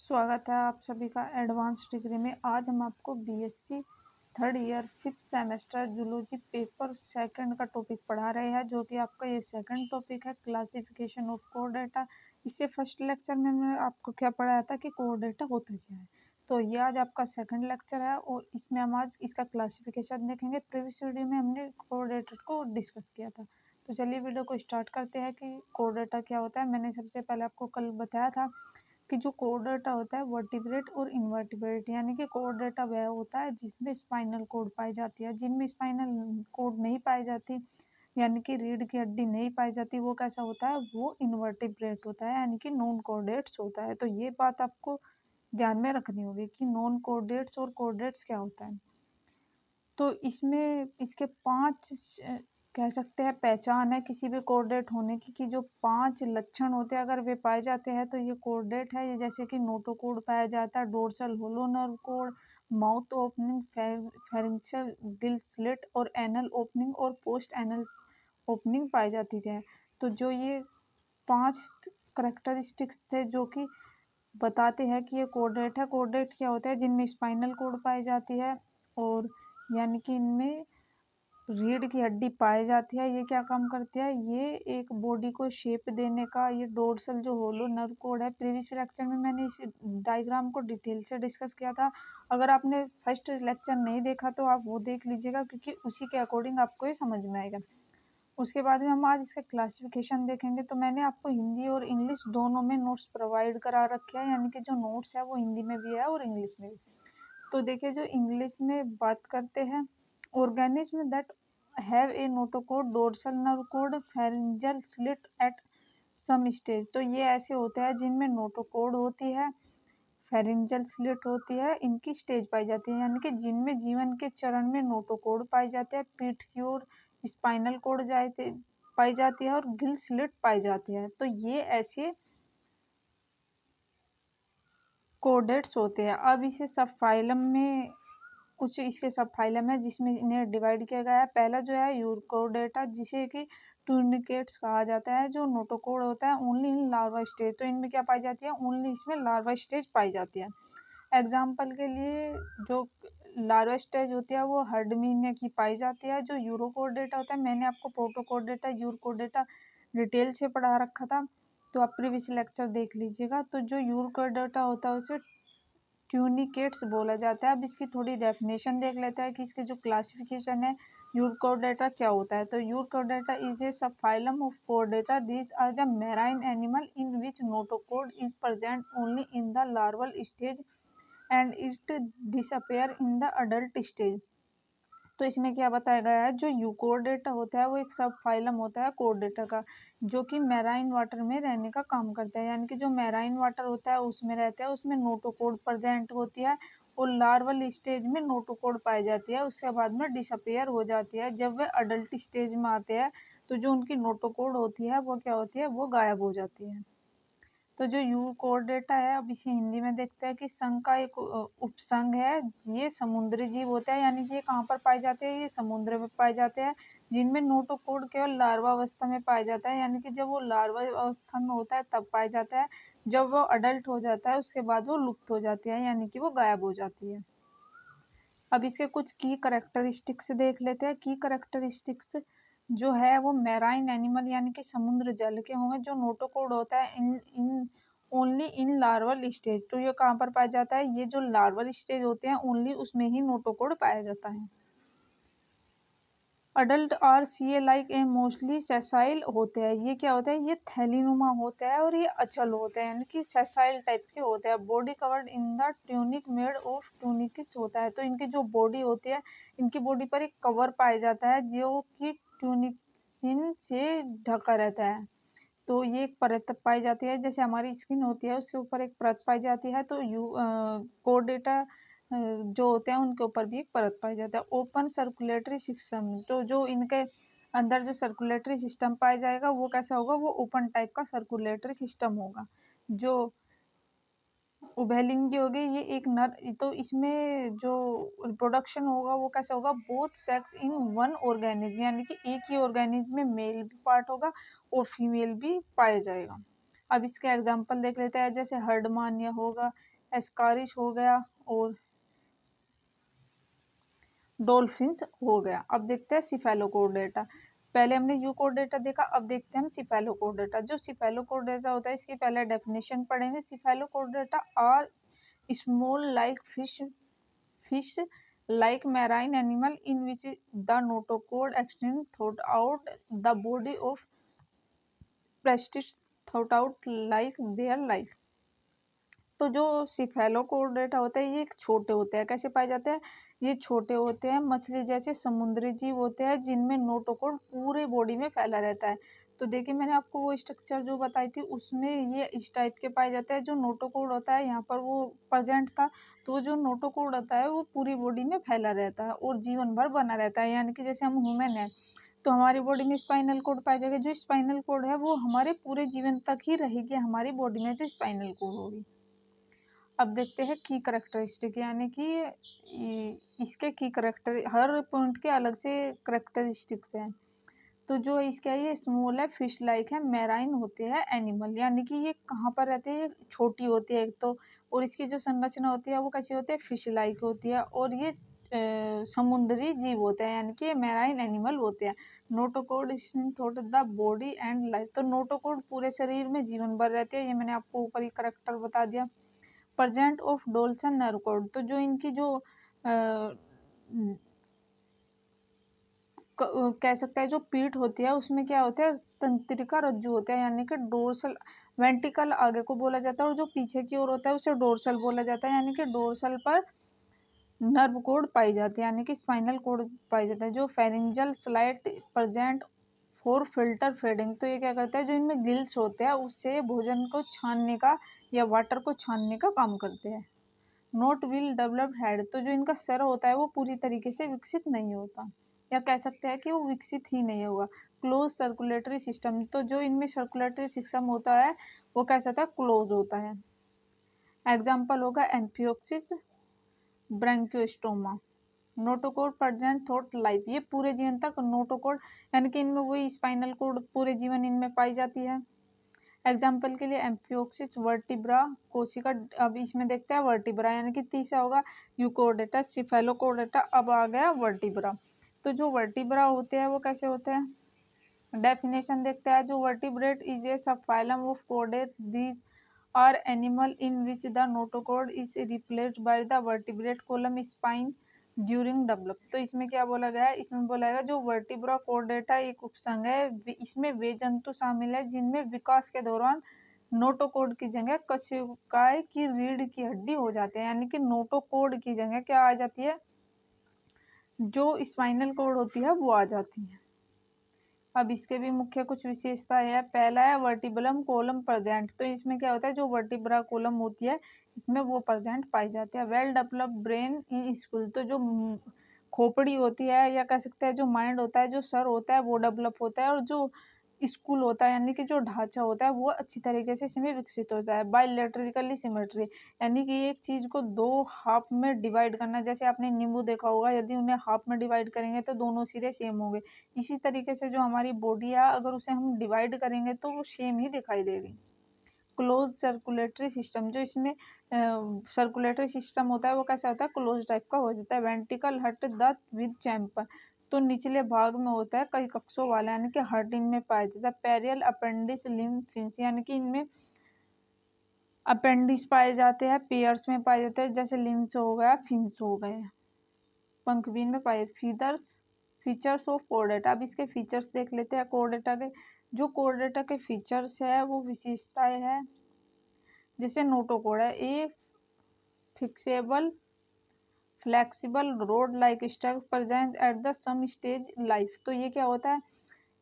स्वागत है आप सभी का एडवांस डिग्री में। आज हम आपको BSc third year fifth semester zoology paper second का टॉपिक पढ़ा रहे हैं, जो कि आपका ये सेकंड टॉपिक है, क्लासिफिकेशन ऑफ कोर डेटा। इससे फर्स्ट लेक्चर में मैं आपको क्या पढ़ाया था कि कोर डेटा होता क्या है। तो ये आज आपका सेकंड लेक्चर है और इसमें हम आज इसका क्लासिफिकेशन देखेंगे। प्रीवियस वीडियो में हमने कोर डेटा को डिस्कस किया था। तो चलिए वीडियो को स्टार्ट करते हैं कि कोर डेटा क्या होता है। मैंने सबसे पहले आपको कल बताया था कि जो कोर डेटा होता है वर्टिब्रेट और इनवर्टिब्रेट, यानी कि कोर डेटा वह होता है जिसमें स्पाइनल कोड पाई जाती है। जिनमें स्पाइनल कोड नहीं पाई जाती, यानी कि रीढ़ की हड्डी नहीं पाई जाती, वो कैसा होता है, वो इनवर्टिब्रेट होता है, यानी कि नॉन कोर्डेट्स होता है। तो ये बात आपको ध्यान में रखनी होगी कि नॉन कोर्डेट्स और कोर्डेट्स क्या होता है। तो इसमें इसके पांच कह सकते हैं पहचान है किसी भी कोऑर्डिनेट होने की, कि जो पांच लक्षण होते हैं अगर वे पाए जाते हैं तो ये कोऑर्डिनेट है। ये जैसे कि नोटोकोड पाया जाता है, dorsal hollow nerve cord, mouth opening, pharyngeal gill slit और एनल ओपनिंग और पोस्ट एनल ओपनिंग पाई जाती है। तो जो ये पांच करेक्टरिस्टिक्स थे जो कि बताते हैं कि ये कोऑर्डिनेट है। कोऑर्डिनेट क्या होता है, जिनमें स्पाइनल कोड पाई जाती है और यानी कि इनमें रीढ़ की हड्डी पाई जाती है। ये क्या काम करती है, ये एक बॉडी को शेप देने का, ये डोर्सल जो होलो नर्व कोड है। प्रीवियस लेक्चर में मैंने इस डायग्राम को डिटेल से डिस्कस किया था। अगर आपने फर्स्ट लेक्चर नहीं देखा तो आप वो देख लीजिएगा, क्योंकि उसी के अकॉर्डिंग आपको ये समझ में आएगा। उसके बाद में हम आज इसका क्लासिफिकेशन देखेंगे। तो मैंने आपको हिंदी और इंग्लिश दोनों में नोट्स प्रोवाइड करा रखे हैं, यानी कि जो नोट्स है वो हिंदी में भी है और इंग्लिश में भी। तो देखिए, जो इंग्लिश में बात करते हैं, organism that have a notochord, dorsal nerve cord, pharyngeal slit at some stage. तो ये ऐसे होते हैं जिनमें नोटोकोड होती है, फेरिंजियल स्लिट होती है, इनकी स्टेज पाई जाती है, यानी कि जिनमें जीवन के चरण में नोटोकोड पाए जाते हैं, पीठ की ओर स्पाइनल कोड जाते पाई जाती है और गिल स्लिट पाई जाती है। तो ये ऐसे कोडेट्स होते हैं। अब इसे सब फाइलम में कुछ इसके सब फाइलम है जिसमें इन्हें डिवाइड किया गया है। पहला जो है यूरकोडेटा, जिसे कि टूर्निकेट्स कहा जाता है, जो नोटोकोड होता है ओनली इन लार्वा स्टेज। तो इनमें क्या पाई जाती है, ओनली इसमें लार्वा स्टेज पाई जाती है। एग्जाम्पल के लिए जो लार्वा स्टेज होती है वो हर्डमीनिया की पाई जाती है। जो यूरोकोडेटा होता है, मैंने आपको प्रोटोकोडेटा यूरोकोडेटा डिटेल से पढ़ा रखा था, तो आप प्रीवियस लेक्चर देख लीजिएगा। तो जो यूरोकोडेटा होता है उसे ट्यूनिकेट्स बोला जाता है। अब इसकी थोड़ी डेफिनेशन देख लेते हैं कि इसके जो क्लासिफिकेशन है, यूरकोडेटा क्या होता है। तो यूरकोडेटा is a subphylum of Chordata. These are the marine animal in which notochord is present only in the larval stage and it disappear in the adult stage. तो इसमें क्या बताया गया है, जो यूकोडेटा होता है वो एक सब फाइलम होता है कोर्डेटा का, जो कि मैराइन वाटर में रहने का काम करता है। यानी कि जो मैराइन वाटर होता है उसमें रहता है, उसमें नोटोकोड प्रेजेंट होती है और लार्वल स्टेज में नोटोकोड पाई जाती है, उसके बाद में डिसअपेयर हो जाती है। जब वे अडल्ट स्टेज में आते हैं तो जो उनकी नोटोकोड होती है वो क्या होती है, वो गायब हो जाती है। तो जो यू कोऑर्डिनेटा है, अब इसे हिंदी में देखते हैं कि संघ का एक उपसंघ है। ये समुद्री जीव होता है, यानी कि ये कहाँ पर पाए जाते हैं, ये समुद्र में पाए जाते हैं, जिनमें नोटोकोड केवल लार्वा अवस्था में पाया जाता है। यानी कि जब वो लार्वा अवस्था में होता है तब पाया जाता है, जब वो अडल्ट हो जाता है उसके बाद वो लुप्त हो जाती है, यानी कि वो गायब हो जाती है। अब इसके कुछ की करेक्टरिस्टिक्स देख लेते हैं। की करेक्टरिस्टिक्स जो है वो मैराइन एनिमल यानी कि समुद्र जल के होंगे। जो नोटोकोड होता है in in only in larval stage, तो ये कहाँ पर पाया जाता है, ये जो लार्वल स्टेज होते हैं ओनली उसमें ही नोटोकोड पाया जाता है। अडल्ट और CA like a mostly sessile होते हैं। ये क्या होता है, ये थैलीनुमा होता है और ये अचल होते हैं, यानी कि सेसाइल टाइप के होते हैं। Body covered in the tunic made of tunicin होता है। तो इनकी जो बॉडी होती है, इनकी बॉडी पर एक कवर पाया जाता है जो कि ट्यूनिक्सिन से ढका रहता है। तो ये एक परत पाई जाती है, जैसे हमारी स्किन होती है उसके ऊपर एक परत पाई जाती है। तो कोर्डेटा जो होते हैं उनके ऊपर भी एक परत पाई जाता है। ओपन सर्कुलेटरी सिस्टम, तो जो इनके अंदर जो सर्कुलेटरी सिस्टम पाया जाएगा वो कैसा होगा, वो ओपन टाइप का सर्कुलेटरी सिस्टम होगा। जो उभयलिंगी होगी, ये एक नर, तो इसमें जो रिप्रोडक्शन होगा वो कैसा होगा, both sex in one organism, यानी कि एक ही ऑर्गेनिज्म में मेल भी पार्ट होगा और फीमेल भी पाया जाएगा। अब इसके एग्जांपल देख लेते हैं, जैसे हर्डमानिया होगा, एस्कारिस हो गया और डॉल्फिन्स हो गया। अब देखते हैं सिफेलोकोर्डेटा। पहले हमने यूकोर्डेटा देखा, अब देखते हैं हम सिफेलोकोर्डेटा। जो सिफेलोकोर्डेटा होता है इसकी पहले डेफिनेशन पढ़ेंगे। Cephalochordata are small like fish like marine animal in which the notochord extend throughout the body of prestige throughout like their life। तो जो सिफेलोकोर्डेटा होता है ये एक छोटे होते हैं। कैसे पाए जाते हैं? ये छोटे होते हैं, मछली जैसे समुद्री जीव होते हैं जिनमें नोटोकोड पूरे बॉडी में फैला रहता है। तो देखिए मैंने आपको वो स्ट्रक्चर जो बताई थी उसमें ये इस टाइप के पाए जाते हैं। जो नोटोकोड होता है यहाँ पर वो प्रेजेंट था, तो जो नोटोकोड होता है वो पूरी बॉडी में फैला रहता है और जीवन भर बना रहता है। यानी कि जैसे हम ह्यूमन है तो हमारी बॉडी में स्पाइनल कोड पाया जाएगा। जो स्पाइनल कोड है वो हमारे पूरे जीवन तक ही रहेगी हमारी बॉडी में, जो स्पाइनल कोड होगी। अब देखते हैं की करेक्टरिस्टिक, यानी कि इसके की करेक्टर, हर पॉइंट के अलग से करेक्टरिस्टिक्स हैं। तो जो इसका ये स्मॉल है, फिश लाइक है, मैराइन होते हैं एनिमल, यानी कि ये कहाँ पर रहते हैं? ये छोटी होती है एक तो, और इसकी जो संरचना होती है वो कैसी होती है? फिश लाइक होती है, और ये समुद्री जीव होते हैं, यानी कि मैराइन एनिमल होते हैं। Notochord through the body and life. तो नोटोकोड पूरे शरीर में जीवन भर रहते हैं। ये मैंने आपको ऊपर ही करेक्टर बता दिया। Present of Dolson nerve code. तो जो इनकी जो कह सकते हैं जो पीठ होती है उसमें क्या होता है? तंत्रिका रज्जु होता है, यानी कि डोर्सल। वेंटिकल आगे को बोला जाता है और जो पीछे की ओर होता है उसे डोर्सल बोला जाता है, यानी कि डोर्सल पर नर्व कोड पाई जाती है, यानी कि स्पाइनल कोड पाई जाता है। जो pharyngeal slight present for filter feeding. तो ये क्या करता है? जो इनमें गिल्स होते हैं उससे भोजन को छानने का या वाटर को छानने का काम करते हैं। Note will developed head. तो जो इनका सर होता है वो पूरी तरीके से विकसित नहीं होता, या कह सकते हैं कि वो विकसित ही नहीं होगा। Close circulatory system. तो जो इनमें सर्कुलेटरी सिस्टम होता है वो कैसा होता है? क्लोज होता है। एग्जाम्पल होगा amphioxus, Branchiostoma. Notochord present throat life. ये पूरे जीवन तक नोटोकोड, यानी कि इनमें वही स्पाइनल कोड पूरे जीवन इनमें पाई जाती है। एग्जाम्पल के लिए एम्फियोक्सिस, वर्टिब्रा, कोशिका। अब इसमें देखते हैं वर्टिब्रा, यानी कि तीसरा होगा यूकोडेटा, सिफेलोकोडेटा। अब आ गया वर्टिब्रा। तो जो वर्टिब्रा होते हैं वो कैसे होते हैं? डेफिनेशन देखते हैं। जो vertebrate is a subphylum of कोडेट, these are animal in which the notochord is replaced by the vertebrate column spine during develop. तो इसमें क्या बोला गया है? इसमें बोला गया जो वर्टिब्रा कोर्डेटा एक उपसंघ है, इसमें वे जंतु शामिल है जिनमें विकास के दौरान नोटोकोड की जगह कशेरुकाय की रीढ़ की हड्डी हो जाते हैं, यानी कि नोटोकोड की जगह क्या आ जाती है? जो स्पाइनल कोड होती है वो आ जाती है। अब इसके भी मुख्य कुछ विशेषताएं है। पहला है वर्टिब्रम कोलम प्रेजेंट। तो इसमें क्या होता है? जो वर्टिब्रा कोलम होती है इसमें वो प्रेजेंट पाई जाती है। Well developed brain in school. तो जो खोपड़ी होती है, या कह सकते हैं जो माइंड होता है, जो सर होता है वो डेवलप होता है, और जो स्कूल होता है यानी कि जो ढांचा होता है वो अच्छी तरीके से इसमें विकसित होता है। बायलैटरिकली सिमेट्री, यानी कि एक चीज को दो हाफ में डिवाइड करना। जैसे आपने नींबू देखा होगा, यदि उन्हें हाफ में डिवाइड करेंगे तो दोनों सिरे सेम होंगे। इसी तरीके से जो हमारी बॉडी है अगर उसे हम डिवाइड करेंगे तो वो सेम ही दिखाई देगी। Close circulatory system. जो इसमें सर्कुलेटरी सिस्टम होता है वो कैसा होता है? क्लोज टाइप का हो जाता है। वेंट्रिकल हट द विद चैम्पर। तो निचले भाग में होता है कई कक्षों वाला, यानी कि हर्ट इनमें पाया जाता है। पेरियल अपेंडिस लिम्फ फिंस, यानी कि इनमें अपेंडिस पाए जाते हैं, पेयर्स में पाए जाते हैं, जैसे लिम्स हो गया, फिंस हो गए। पंखबीन में पाए फीदर्स, फीचर्स ऑफ कोर्डेटा। अब इसके फीचर्स देख लेते हैं कोर्डेटा के। जो कोर्डेटा के फीचर्स है वो विशेषताएं है, जैसे नोटोकोड है a fixable flexible rod like structure present at the some stage life. तो ये क्या होता है?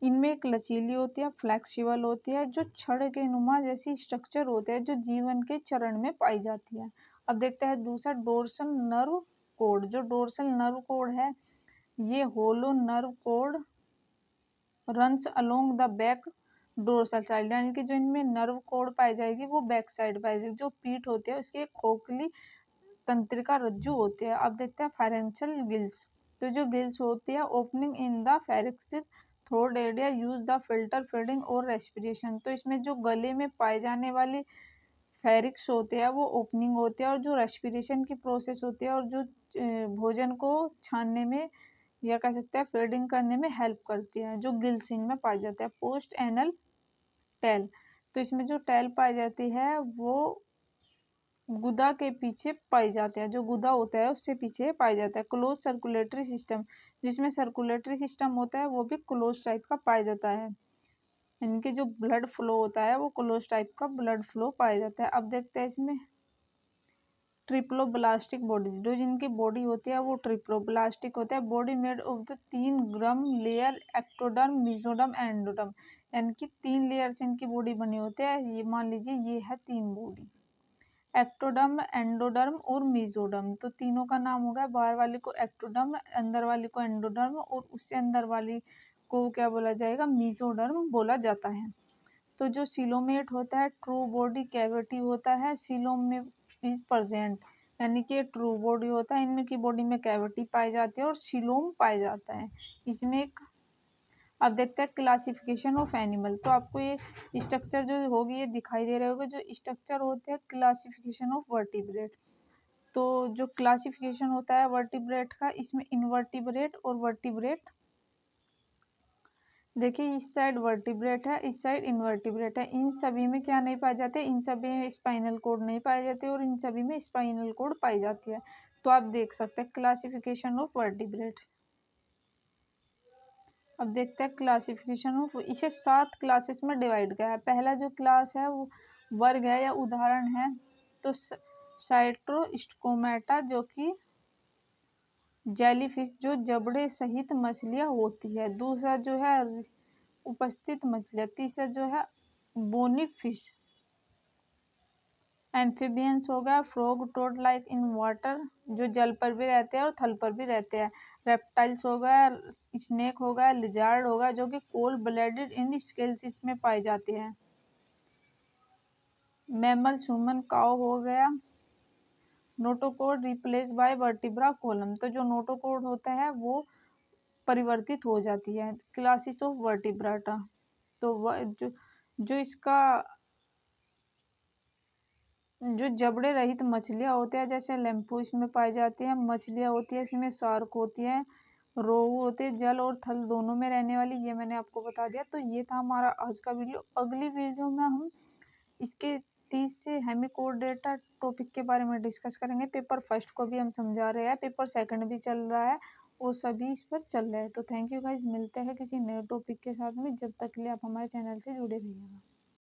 इनमें एक लचीली होती है, फ्लेक्सिबल होती है, जो छड़ के नुमा जैसी स्ट्रक्चर होते हैं जो जीवन के चरण में पाई जाती है। अब देखते हैं दूसरा डोर्सल नर्व कोड। जो डोर्सल नर्व कोड है ये hollow nerve cord runs along the back dorsal side, यानी कि जो इनमें नर्व कोड पाई जाएगी वो बैक साइड पाई जाएगी। जो पीठ होती है उसकी एक खोखली तंत्रिका रज्जु होती है। अब देखते हैं फेरेंशियल गिल्स। तो जो गिल्स होती है opening in the pharynx throat area use the filter feeding और रेस्पिरेशन। तो इसमें जो गले में पाए जाने वाली फेरिक्स होते हैं वो ओपनिंग होते हैं, और जो रेस्पिरेशन की प्रोसेस होती है और जो भोजन को छानने में या कह सकते हैं फीडिंग करने में हेल्प करती है, जो गिल्स इनमें पाई जाते हैं। पोस्ट एनल टेल, तो इसमें जो टेल पाई जाती है वो गुदा के पीछे पाई जाते हैं, जो गुदा होता है उससे पीछे पाई जाता है। क्लोज सर्कुलेटरी सिस्टम, जिसमें सर्कुलेटरी सिस्टम होता है वो भी क्लोज टाइप का पाया जाता है, इनके जो ब्लड फ्लो होता है वो क्लोज टाइप का ब्लड फ्लो पाया जाता है। अब देखते हैं इसमें ट्रिप्लोब्लास्टिक बॉडी, जो जिनकी बॉडी होती है वो ट्रिप्लोब्लास्टिक होता है। Body made of the 3 Gum layer, ectoderm, mesoderm, endoderm, यानी कि 3 लेयर से इनकी बॉडी बनी होती है। ये मान लीजिए ये है 3 बॉडी, एक्टोडर्म, एंडोडर्म और मेसोडर्म। तो तीनों का नाम हो गया, बाहर वाली को एक्टोडर्म, अंदर वाली को एंडोडर्म, और उससे अंदर वाली को क्या बोला जाएगा, मेसोडर्म बोला जाता है। तो जो सिलोमेट होता है, ट्रू बॉडी कैविटी होता है, सिलोम में इज प्रेजेंट, यानी कि ट्रू बॉडी होता है, इनमें की बॉडी में कैविटी पाई जाती है और सिलोम पाया जाता है इसमें एक। अब देखते हैं क्लासिफिकेशन ऑफ एनिमल। तो आपको ये स्ट्रक्चर जो होगी ये दिखाई दे रहे होगे, जो स्ट्रक्चर होते हैं क्लासिफिकेशन ऑफ वर्टिब्रेट। तो जो क्लासिफिकेशन होता है वर्टिब्रेट का, इसमें इनवर्टिब्रेट और वर्टिब्रेट, देखिए इस साइड वर्टिब्रेट है, इस साइड इनवर्टिब्रेट है। इन सभी में क्या नहीं पाए जाते, इन सभी में स्पाइनल कोड नहीं पाए जाते और इन सभी में स्पाइनल कोड पाई जाती है। तो आप देख सकते हैं क्लासिफिकेशन ऑफ वर्टिब्रेट्स। अब देखते हैं क्लासिफिकेशन ऑफ, इसे 7 क्लासेस में डिवाइड किया है। पहला जो क्लास है वो वर्ग है या उदाहरण है, तो साइट्रोस्टोमेटा, जो कि जेलीफिश, जो जबड़े सहित मछलियां होती है। दूसरा जो है उपस्थित मछलियाँ। तीसरा जो है बोनी फिश। एम्फीबियंस हो गया, frog toad like in water, जो जल पर भी रहते हैं और थल पर भी रहते हैं। रेप्टाइल्स हो गया, स्नेक हो गया, लिजार्ड हो गया, जो कि कोल्ड ब्लडेड इन स्केल्स इसमें पाए जाते हैं। मैमल, ह्यूमन, काउ हो गया। Notochord replace by vertebra column, तो जो नोटोकोड होता है वो परिवर्तित हो जाती है। क्लासेस ऑफ वर्टिब्राटा, तो जो इसका जो जबड़े रहित मछलियाँ होती हैं, जैसे लेम्पू इसमें पाई जाती हैं। मछलियाँ होती है इसमें शार्क होती है, रोहू होती है, जल और थल दोनों में रहने वाली, ये मैंने आपको बता दिया। तो ये था हमारा आज का वीडियो। अगली वीडियो में हम इसके 30 से हेमिकोडेटा टॉपिक के बारे में डिस्कस करेंगे। पेपर फर्स्ट को भी हम समझा रहे हैं, पेपर सेकंड भी चल रहा है और सभी इस पर चल रहे हैं। तो थैंक यू गाइज, मिलते हैं किसी नए टॉपिक के साथ में। जब तक के लिए आप हमारे चैनल से जुड़े रहिएगा।